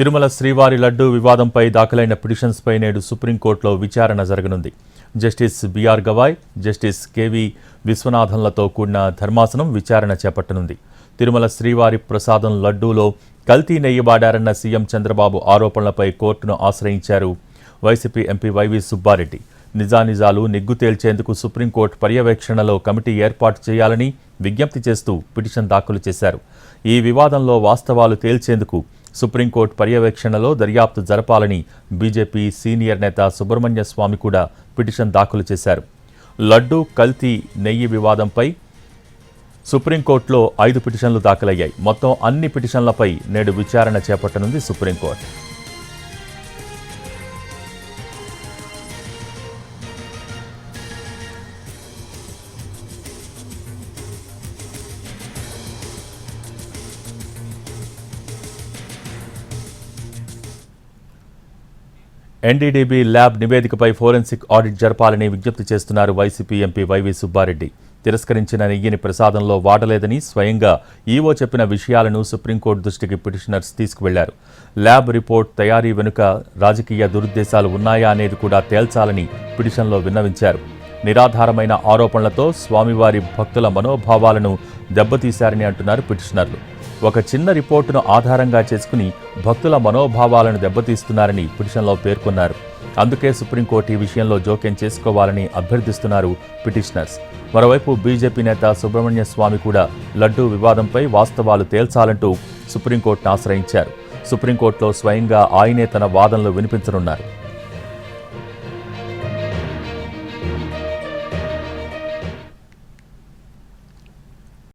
తిరుమల శ్రీవారి లడ్డూ వివాదంపై దాఖలైన పిటిషన్స్పై నేడు సుప్రీంకోర్టులో విచారణ జరగనుంది. Justice BR Gavai, justice KV విశ్వనాథన్లతో కూడిన ధర్మాసనం విచారణ చేపట్టనుంది. తిరుమల శ్రీవారి ప్రసాదం లడ్డూలో కల్తీ నెయ్యి వాడారన్న సీఎం చంద్రబాబు ఆరోపణలపై కోర్టును ఆశ్రయించారు వైసీపీ ఎంపీ వైవి సుబ్బారెడ్డి. నిజానిజాలు నిగ్గు తేల్చేందుకు సుప్రీంకోర్టు పర్యవేక్షణలో కమిటీ ఏర్పాటు చేయాలని విజ్ఞప్తి చేస్తూ పిటిషన్ దాఖలు చేశారు. ఈ వివాదంలో వాస్తవాలు తేల్చేందుకు సుప్రీంకోర్టు పర్యవేక్షణలో దర్యాప్తు జరపాలని బీజేపీ సీనియర్ నేత సుబ్రహ్మణ్య స్వామి కూడా పిటిషన్ దాఖలు చేశారు. లడ్డూ కల్తీ నెయ్యి వివాదంపై సుప్రీంకోర్టులో 5 పిటిషన్లు దాఖలయ్యాయి. మొత్తం అన్ని పిటిషన్లపై నేడు విచారణ చేపట్టనుంది సుప్రీంకోర్టు. ఎన్డీడీబీ ల్యాబ్ నివేదికపై ఫోరెన్సిక్ ఆడిట్ జరపాలని విజ్ఞప్తి చేస్తున్నారు వైసీపీ ఎంపీ వైవి సుబ్బారెడ్డి. తిరస్కరించిన నెయ్యిని ప్రసాదంలో వాడలేదని స్వయంగా ఈవో చెప్పిన విషయాలను సుప్రీంకోర్టు దృష్టికి పిటిషనర్స్ తీసుకువెళ్లారు. ల్యాబ్ రిపోర్ట్ తయారీ వెనుక రాజకీయ దురుద్దేశాలు ఉన్నాయా అనేది కూడా తేల్చాలని పిటిషన్లో విన్నవించారు. నిరాధారమైన ఆరోపణలతో స్వామివారి భక్తుల మనోభావాలను దెబ్బతీశారని అంటున్నారు పిటిషనర్లు. ఒక చిన్న రిపోర్టును ఆధారంగా చేసుకుని భక్తుల మనోభావాలను దెబ్బతీస్తున్నారని పిటిషన్లో పేర్కొన్నారు. అందుకే సుప్రీంకోర్టు ఈ విషయంలో జోక్యం చేసుకోవాలని అభ్యర్థిస్తున్నారు పిటిషనర్స్. మరోవైపు బీజేపీ నేత సుబ్రహ్మణ్య స్వామి కూడా లడ్డూ వివాదంపై వాస్తవాలు తేల్చాలంటూ సుప్రీంకోర్టును ఆశ్రయించారు. సుప్రీంకోర్టులో స్వయంగా ఆయనే తన వాదనలు వినిపించనున్నారు.